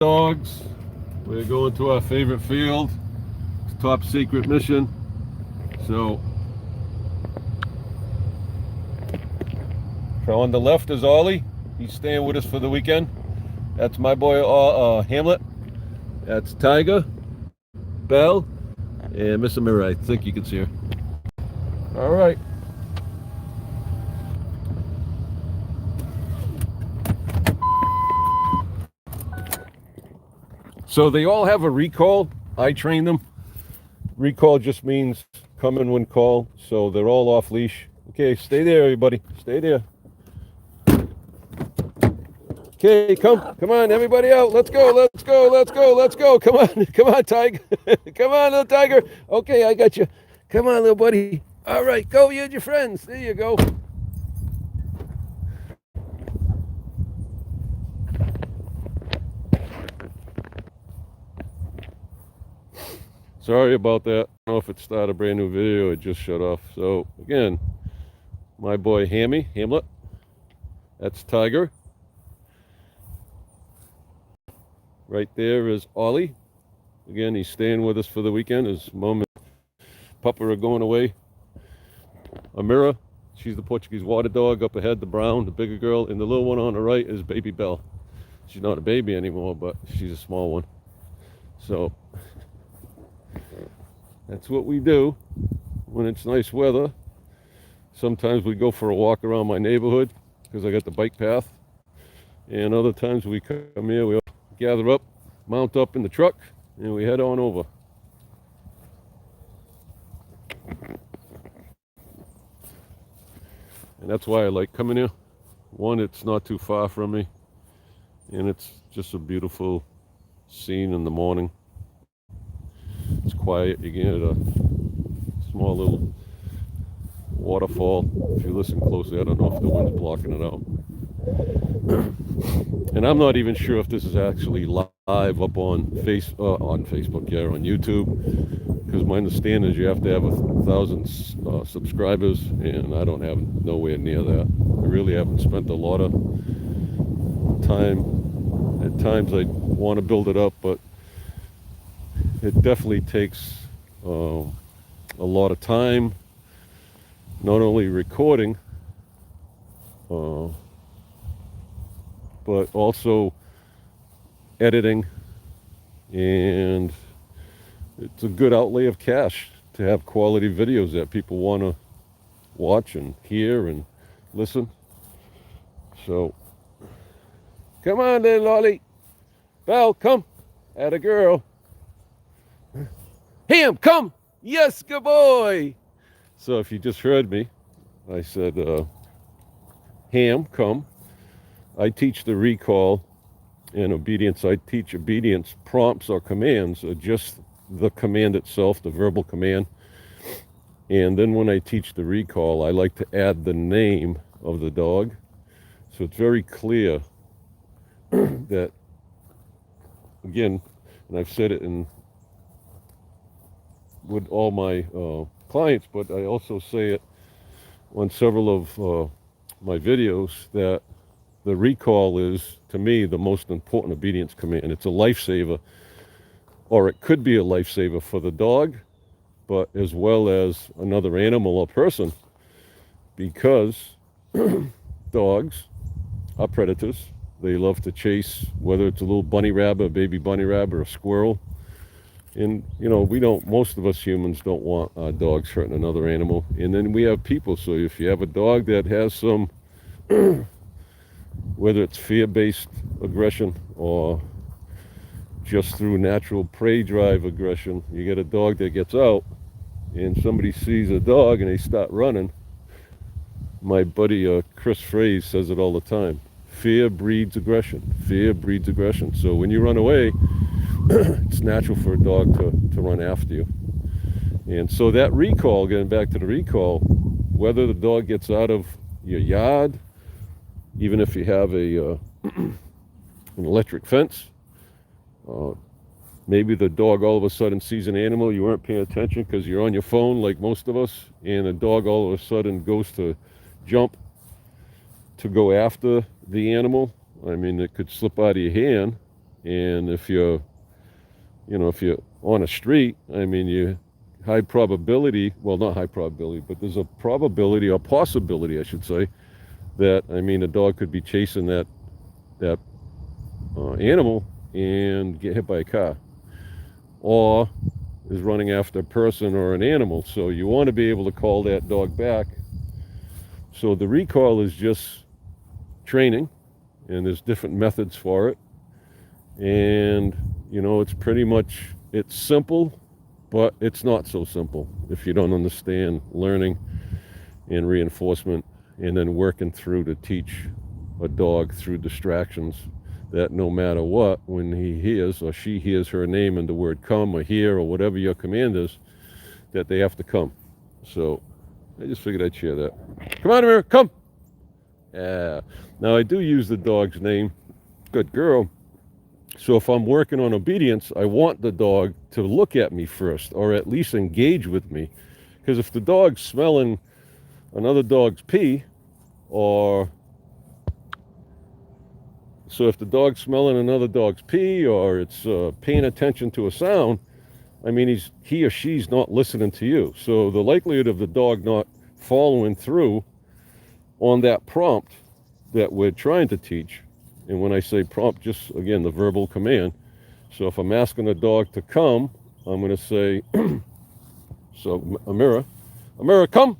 dogs. We're going to our favorite field. It's top secret mission. So on the left is Ollie. He's staying with us for the weekend. That's my boy Hamlet. That's Tiger, Belle, and Miss Amira. I think you can see her. All right. So they all have a recall. I train them. Recall just means come in when called. So they're all off leash. Okay, stay there, everybody. Stay there. Okay, come on, everybody out. Let's go. Come on, Tiger. Come on, little Tiger. Okay, I got you. Come on, little buddy. All right, go, you and your friends. There you go. Sorry about that. I don't know if it started a brand new video. It just shut off. So again, my boy Hamlet. That's Tiger. Right there is Ollie. Again, he's staying with us for the weekend. His mom and Papa are going away. Amira, she's the Portuguese water dog. Up ahead, the brown, the bigger girl. And the little one on the right is baby Belle. She's not a baby anymore, but she's a small one. So that's what we do when it's nice weather. Sometimes we go for a walk around my neighborhood because I got the bike path. And other times we come here, we all gather up, mount up in the truck, and we head on over. And that's why I like coming here. One, it's not too far from me, and it's just a beautiful scene in the morning. It's quiet. You get a small little waterfall. If you listen closely, I don't know if the wind's blocking it out. And I'm not even sure if this is actually live up on Facebook, yeah, on YouTube, because my understanding is you have to have 1,000 subscribers, and I don't have nowhere near that. I really haven't spent a lot of time. At times I want to build it up, but it definitely takes a lot of time, not only recording, but also editing, and it's a good outlay of cash to have quality videos that people want to watch and hear and listen. So come on then, Lolly. Belle, come. Atta girl. Ham, come. Yes, good boy. So if you just heard me, I said, Ham, come. I teach the recall and obedience. I teach obedience. Prompts or commands are just the command itself, the verbal command. And then when I teach the recall, I like to add the name of the dog. So it's very clear that, again, and I've said it with all my clients, but I also say it on several of my videos, that the recall is, to me, the most important obedience command. It's a lifesaver, or it could be a lifesaver for the dog, but as well as another animal or person, because dogs are predators. They love to chase, whether it's a little bunny rabbit, a baby bunny rabbit, or a squirrel. And, most of us humans don't want our dogs hurting another animal. And then we have people. So if you have a dog that has some, whether it's fear-based aggression or just through natural prey drive aggression, you get a dog that gets out and somebody sees a dog and they start running. My buddy Chris Fraze says it all the time. Fear breeds aggression. Fear breeds aggression. So when you run away, it's natural for a dog to run after you. And so that recall, getting back to the recall, whether the dog gets out of your yard, even if you have an electric fence, maybe the dog all of a sudden sees an animal, you weren't paying attention because you're on your phone like most of us, and the dog all of a sudden goes to jump to go after the animal. I mean, it could slip out of your hand, And if you're, if you're on a street, I mean, you high probability, well, not high probability, but there's a probability or possibility, I should say, that, I mean, a dog could be chasing that animal and get hit by a car, or is running after a person or an animal. So you want to be able to call that dog back. So the recall is just training, and there's different methods for it. And, it's pretty much, it's simple, but it's not so simple if you don't understand learning and reinforcement, and then working through to teach a dog through distractions, that no matter what, when he hears or she hears her name and the word come or here or whatever your command is, that they have to come. So I just figured I'd share that. Come on, Amira, come. Yeah. Now I do use the dog's name, good girl. So if I'm working on obedience, I want the dog to look at me first, or at least engage with me. Because if the dog's smelling another dog's pee, or so if the dog's smelling another dog's pee, or it's paying attention to a sound, I mean, he or she's not listening to you. So the likelihood of the dog not following through on that prompt that we're trying to teach, and when I say prompt, just again, the verbal command. So if I'm asking the dog to come, I'm going to say, so Amira, come.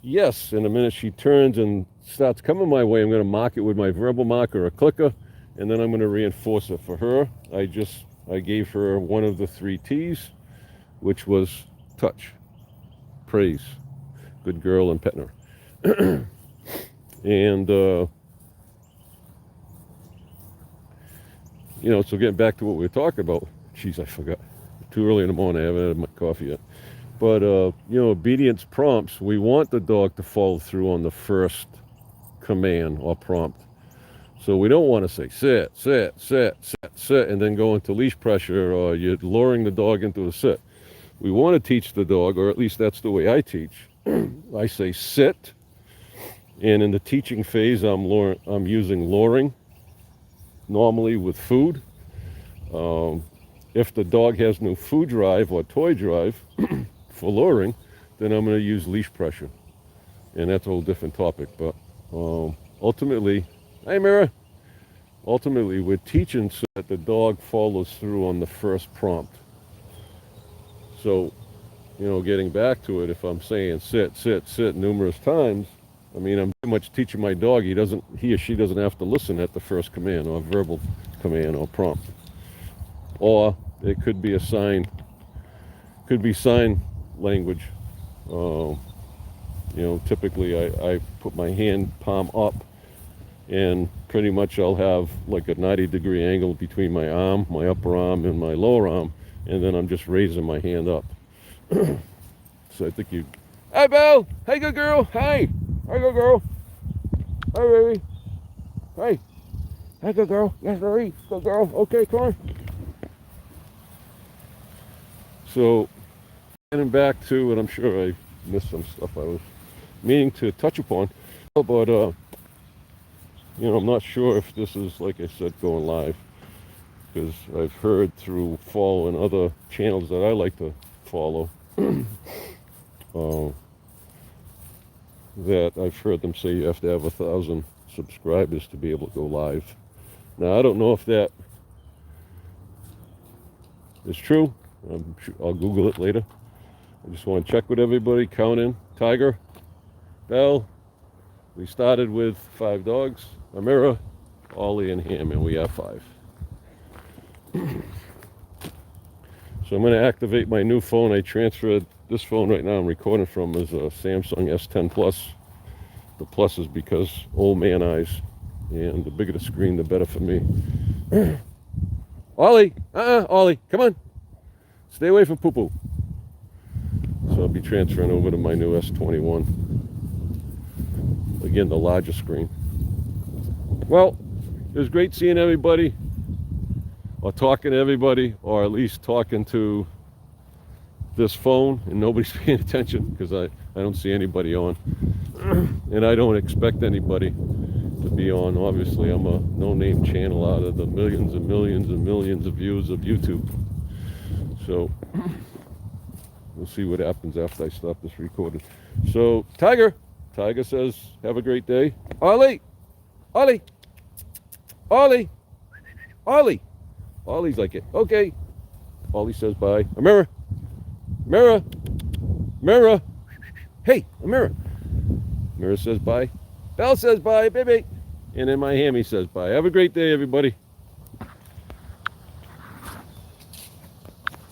Yes. In a minute she turns and starts coming my way, I'm going to mark it with my verbal marker, a clicker, and then I'm going to reinforce it. For her, I gave her one of the 3 T's, which was touch, praise, good girl, and petting her. And so getting back to what we were talking about, geez, I forgot. Too early in the morning, I haven't had my coffee yet. But obedience prompts, we want the dog to follow through on the first command or prompt. So we don't want to say sit, sit, sit, sit, sit, and then go into leash pressure, or you're luring the dog into a sit. We want to teach the dog, or at least that's the way I teach. I say sit, and in the teaching phase, I'm using luring, normally with food. If the dog has no food drive or toy drive for luring, then I'm going to use leash pressure, and that's a whole different topic. But ultimately, hey Mira, we're teaching so that the dog follows through on the first prompt. So, getting back to it, if I'm saying sit, sit, sit numerous times, I mean, I'm pretty much teaching my dog he or she doesn't have to listen at the first command or verbal command or prompt. Or it could be sign language. Typically I put my hand palm up, and pretty much I'll have like a 90-degree angle between my upper arm and my lower arm, and then I'm just raising my hand up. So I think hey Belle, hey good girl, hey good girl, hey baby, hey good girl, yes baby, good girl, okay, come on. So getting back to, and I'm sure I missed some stuff I was meaning to touch upon, but I'm not sure if this is, like I said, going live, because I've heard through following other channels that I like to follow that I've heard them say you have to have 1,000 subscribers to be able to go live. Now I don't know if that is true. I'll Google it later. I just want to check with everybody, count in. Tiger, Belle, we started with 5 dogs. Amira, Ollie, and Ham, and we have 5. So I'm going to activate my new phone. I transferred this phone right now I'm recording from is a Samsung S10 Plus. The Plus is because old man eyes, and the bigger the screen, the better for me. Ollie, Ollie, come on. Stay away from poo-poo. So I'll be transferring over to my new S21. Again, the larger screen. Well, it was great seeing everybody, or talking to everybody, or at least talking to this phone, and nobody's paying attention because I don't see anybody on. And I don't expect anybody to be on. Obviously, I'm a no-name channel out of the millions and millions and millions of views of YouTube. So we'll see what happens after I stop this recording. So Tiger says, have a great day. Ollie, Ollie's like it. Okay. Ollie says bye. Amira. Hey, Amira. Amira says bye. Belle says bye, baby. And then my hammy says bye. Have a great day, everybody.